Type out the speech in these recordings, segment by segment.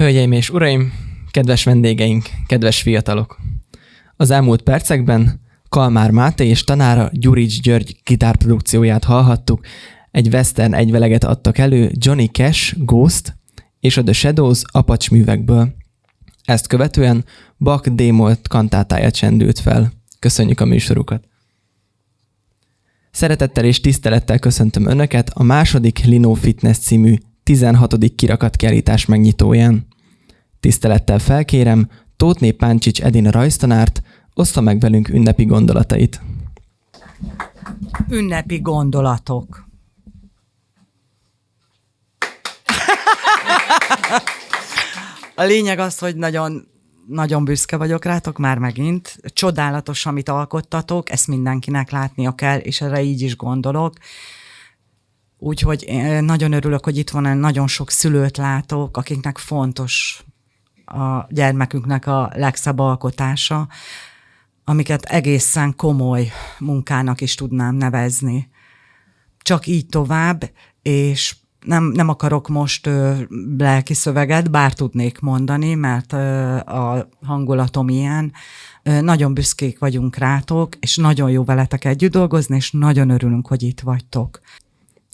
Hölgyeim és uraim, kedves vendégeink, kedves fiatalok! Az elmúlt percekben Kalmár Máté és tanára Gyurics György gitárprodukcióját hallhattuk, egy western egyveleget adtak elő Johnny Cash, Ghost és a The Shadows Apache művekből. Ezt követően Bach D-moll kantátája csendült fel. Köszönjük a műsorukat! Szeretettel és tisztelettel köszöntöm Önöket a második Lino Fitness című 16. kirakatkiállítás megnyitóján. Tisztelettel felkérem Tóthné Páncsics Edina rajztanárt, ossza meg velünk ünnepi gondolatait. Ünnepi gondolatok. A lényeg az, hogy nagyon büszke vagyok rátok már megint. Csodálatos, amit alkottatok, ezt mindenkinek látnia kell, és erre így is gondolok. Úgyhogy nagyon örülök, hogy itt van, nagyon sok szülőt látok, akiknek fontos a gyermekünknek a legszebb alkotása, amiket egészen komoly munkának is tudnám nevezni. Csak így tovább, és nem akarok most lelki szöveget, bár tudnék mondani, mert a hangulatom ilyen. Nagyon büszkék vagyunk rátok, és nagyon jó veletek együtt dolgozni, és nagyon örülünk, hogy itt vagytok.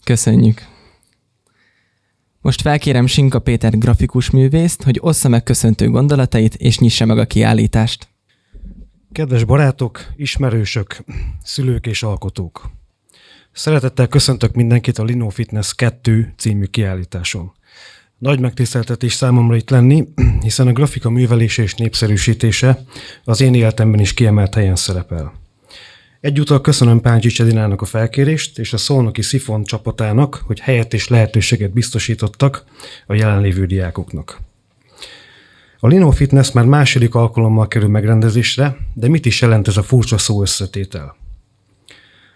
Köszönjük! Most felkérem Sinka Péter grafikus művészt, hogy ossza meg köszöntő gondolatait, és nyissa meg a kiállítást. Kedves barátok, ismerősök, szülők és alkotók! Szeretettel köszöntök mindenkit a Lino Fitness 2 című kiállításon. Nagy megtiszteltetés számomra itt lenni, hiszen a grafika művelése és népszerűsítése az én életemben is kiemelt helyen szerepel. Egyúttal köszönöm Páncsics Edinának a felkérést és a szolnoki Szifon csapatának, hogy helyet és lehetőséget biztosítottak a jelenlévő diákoknak. A Lino Fitness már második alkalommal kerül megrendezésre, de mit is jelent ez a furcsa szó összetétel?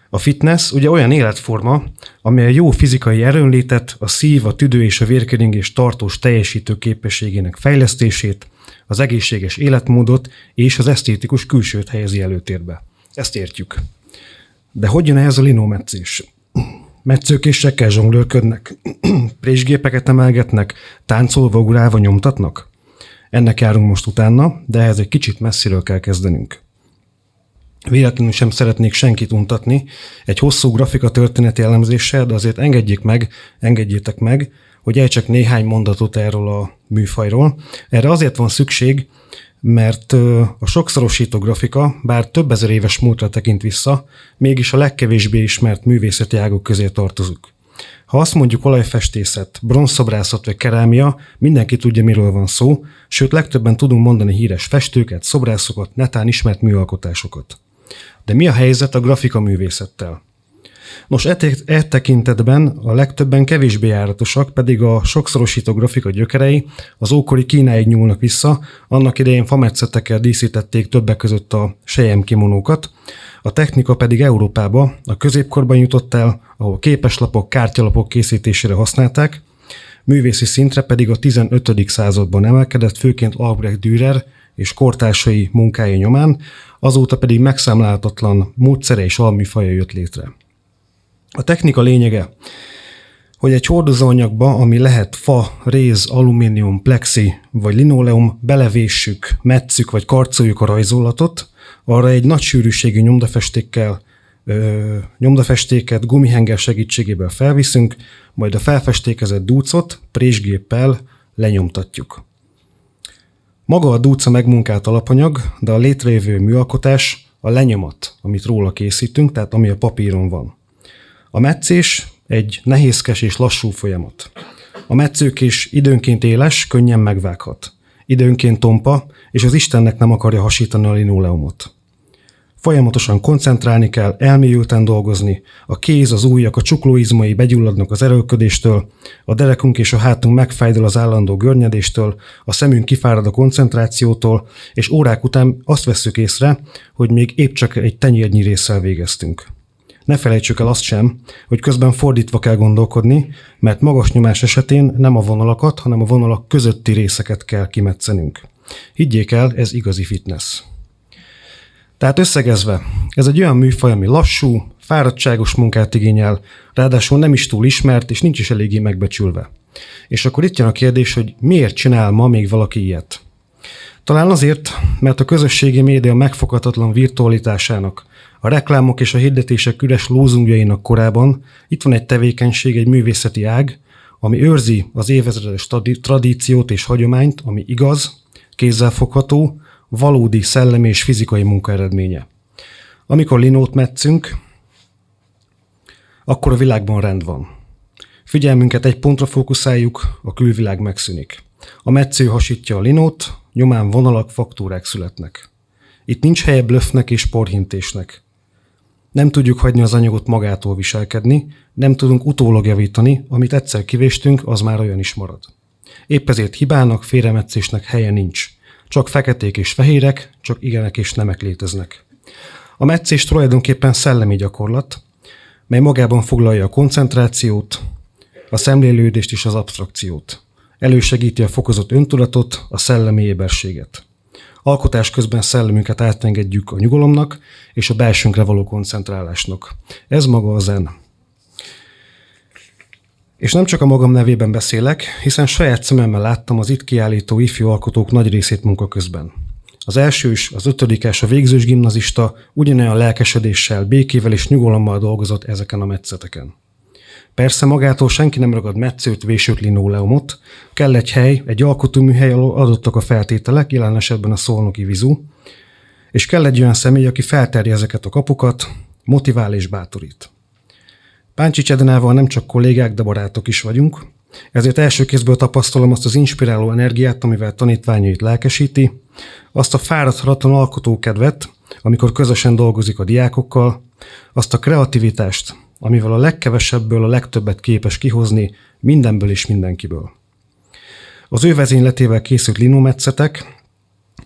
A fitness ugye olyan életforma, amely a jó fizikai erőnlétet, a szív, a tüdő és a vérkeringés tartós teljesítő képességének fejlesztését, az egészséges életmódot és az esztétikus külsőt helyezi előtérbe. Ezt értjük. De hogy jön ehhez a linometszés? Metszőkésekkel zsonglőrködnek, présgépeket emelgetnek, táncolva, ugrálva nyomtatnak? Ennek járunk most utána, de ehhez egy kicsit messziről kell kezdenünk. Véletlenül sem szeretnék senkit untatni egy hosszú grafika történeti elemzéssel, de azért engedjétek meg, hogy ejtsek néhány mondatot erről a műfajról. Erre azért van szükség, mert a sokszorosító grafika, bár több ezer éves múltra tekint vissza, mégis a legkevésbé ismert művészeti ágok közé tartozik. Ha azt mondjuk olajfestészet, bronzszobrászat vagy kerámia, mindenki tudja, miről van szó, sőt legtöbben tudunk mondani híres festőket, szobrászokat, netán ismert műalkotásokat. De mi a helyzet a grafikaművészettel? Nos, e tekintetben a legtöbben kevésbé járatosak, pedig a sokszorosító grafika gyökerei az ókori Kínáig nyúlnak vissza, annak idején fametszetekkel díszítették többek között a selyemkimonókat, a technika pedig Európába, a középkorban jutott el, ahol képeslapok, kártyalapok készítésére használták, művészi szintre pedig a 15. században emelkedett, főként Albrecht Dürer és kortársai munkája nyomán, azóta pedig megszámlálhatatlan módszere és alműfaja jött létre. A technika lényege, hogy egy hordozóanyagba, ami lehet fa, réz, alumínium, plexi vagy linoleum, belevéssük, metszük vagy karcoljuk a rajzolatot, arra egy nagy sűrűségű nyomdafestéket gumihenger segítségével felviszünk, majd a felfestékezett dúcot présgéppel lenyomtatjuk. Maga a dúca megmunkált alapanyag, de a létrejövő műalkotás a lenyomat, amit róla készítünk, tehát ami a papíron van. A metszés egy nehézkes és lassú folyamat. A metszőkés időnként éles, könnyen megvághat. Időnként tompa, és az Istennek nem akarja hasítani a linoleumot. Folyamatosan koncentrálni kell, elmélyülten dolgozni, a kéz, az ujjak, a csuklóizmai begyulladnak az erőlködéstől, a derekunk és a hátunk megfájdul az állandó görnyedéstől, a szemünk kifárad a koncentrációtól, és órák után azt vesszük észre, hogy még épp csak egy tenyérnyi résszel végeztünk. Ne felejtsük el azt sem, hogy közben fordítva kell gondolkodni, mert magas nyomás esetén nem a vonalakat, hanem a vonalak közötti részeket kell kimetszenünk. Higgyék el, ez igazi fitness. Tehát összegezve, ez egy olyan műfaj, ami lassú, fáradtságos munkát igényel, ráadásul nem is túl ismert, és nincs is eléggé megbecsülve. És akkor itt jön a kérdés, hogy miért csinál ma még valaki ilyet? Talán azért, mert a közösségi média megfoghatatlan virtualitásának, a reklámok és a hirdetések üres lózungjainak korában itt van egy tevékenység, egy művészeti ág, ami őrzi az évezredes tradíciót és hagyományt, ami igaz, kézzelfogható, valódi szellemi és fizikai munka eredménye. Amikor linót metszünk, akkor a világban rend van. Figyelmünket egy pontra fókuszáljuk, a külvilág megszűnik. A metsző hasítja a linót, nyomán vonalak, faktúrák születnek. Itt nincs helye blöffnek és porhintésnek. Nem tudjuk hagyni az anyagot magától viselkedni, nem tudunk utólag javítani, amit egyszer kivéstünk, az már olyan is marad. Épp ezért hibának, félremetszésnek helye nincs. Csak feketék és fehérek, csak igenek és nemek léteznek. A metszés tulajdonképpen szellemi gyakorlat, mely magában foglalja a koncentrációt, a szemlélődést és az abstrakciót. Elősegíti a fokozott öntudatot, a szellemi éberséget. Alkotás közben szellemünket átengedjük a nyugalomnak és a belsőnkre való koncentrálásnak. Ez maga a zen. És nem csak a magam nevében beszélek, hiszen saját szememmel láttam az itt kiállító ifjú alkotók nagy részét munka közben. Az elsős, az ötödikes, a végzős gimnazista ugyanolyan lelkesedéssel, békével és nyugalommal dolgozott ezeken a metszeteken. Persze magától senki nem ragad metszőt, vésőt, linoleumot, kell egy hely, egy alkotóműhely, adottak a feltételek, jelen esetben a szolnoki vizu, és kell egy olyan személy, aki felterje ezeket a kapukat, motivál és bátorít. Páncsics Edenával nem csak kollégák, de barátok is vagyunk, ezért első kézből tapasztalom azt az inspiráló energiát, amivel tanítványait lelkesíti, azt a fáradhatatlan alkotókedvet, amikor közösen dolgozik a diákokkal, azt a kreativitást, amivel a legkevesebből a legtöbbet képes kihozni mindenből és mindenkiből. Az ő vezényletével készült linómetszetek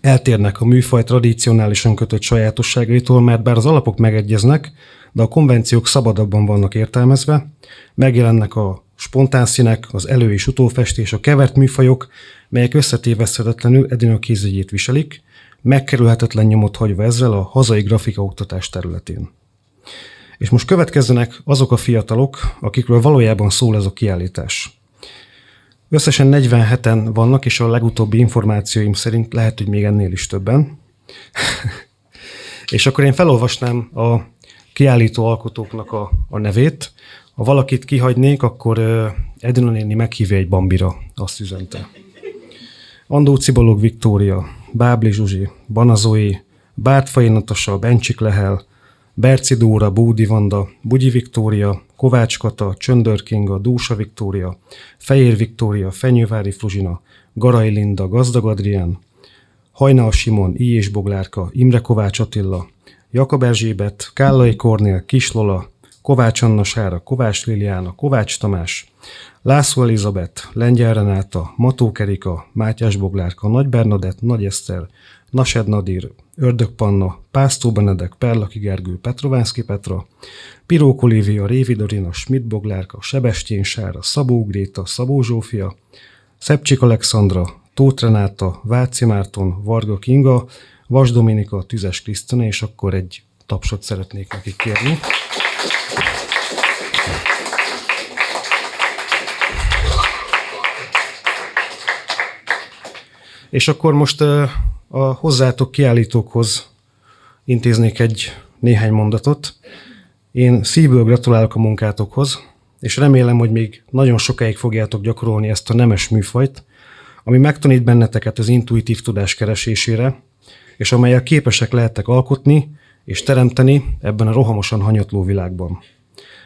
eltérnek a műfaj tradicionálisan kötött sajátosságaitól, mert bár az alapok megegyeznek, de a konvenciók szabadabban vannak értelmezve, megjelennek a spontán színek, az elő- és utófestés, a kevert műfajok, melyek összetéveszthetetlenül Edina kézjegyét viselik, megkerülhetetlen nyomot hagyva ezzel a hazai grafikaoktatás területén. És most következzenek azok a fiatalok, akikről valójában szól ez a kiállítás. Összesen 47-en vannak, és a legutóbbi információim szerint lehet, hogy még ennél is többen. És akkor én felolvasnám a kiállító alkotóknak a nevét. Ha valakit kihagynék, akkor Edina néni meghívja egy bambira, azt üzente. Andóci Balog Viktória, Bábli Zsuzsi, Banazói, Bártfai Natasa, Bencsik Lehel, Berci Dóra, Bódi Vanda, Bugyi Viktória, Kovács Kata, Csöndör Kinga, Dúsa Viktória, Fejér Viktória, Fenyővári Fruzsina, Garai Linda, Gazdag Adrián, Hajnal Simon, I. és Boglárka, Imre Kovács Attila, Jakab Erzsébet, Kállai Kornél, Kis Lola, Kovács Anna Sára, Kovács Liliana, Kovács Tamás, László Elizabeth, Lengyel Renáta, Matók Erika, Mátyás Boglárka, Nagy Bernadett, Nagy Eszter, Nased Nadir, Ördög Panna, Pásztó Benedek, Perlaki Gergő, Petrovánszki Petra, Pirók Olivia, Révi Dorina, Schmidt Boglárka, Sebestyén Sára, Szabó Gréta, Szabó Zsófia, Szepcsik Alexandra, Tóth Renáta, Váci Márton, Varga Kinga, Vas Dominika, Tüzes Krisztina, és akkor egy tapsot szeretnék nekik kérni. És akkor most a hozzátok kiállítókhoz intéznék néhány mondatot. Én szívből gratulálok a munkátokhoz, és remélem, hogy még nagyon sokáig fogjátok gyakorolni ezt a nemes műfajt, ami megtanít benneteket az intuitív tudás keresésére, és amellyel képesek lehettek alkotni és teremteni ebben a rohamosan hanyatló világban.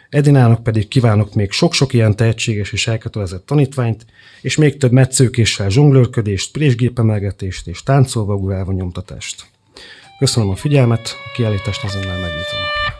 Edinának pedig kívánok még sok-sok ilyen tehetséges és elkötelezett tanítványt, és még több metszőkéssel zsonglőrködést, présgépemelgetést és táncolva ugrálva nyomtatást. Köszönöm a figyelmet, a kiállítást azonnal megnyitom.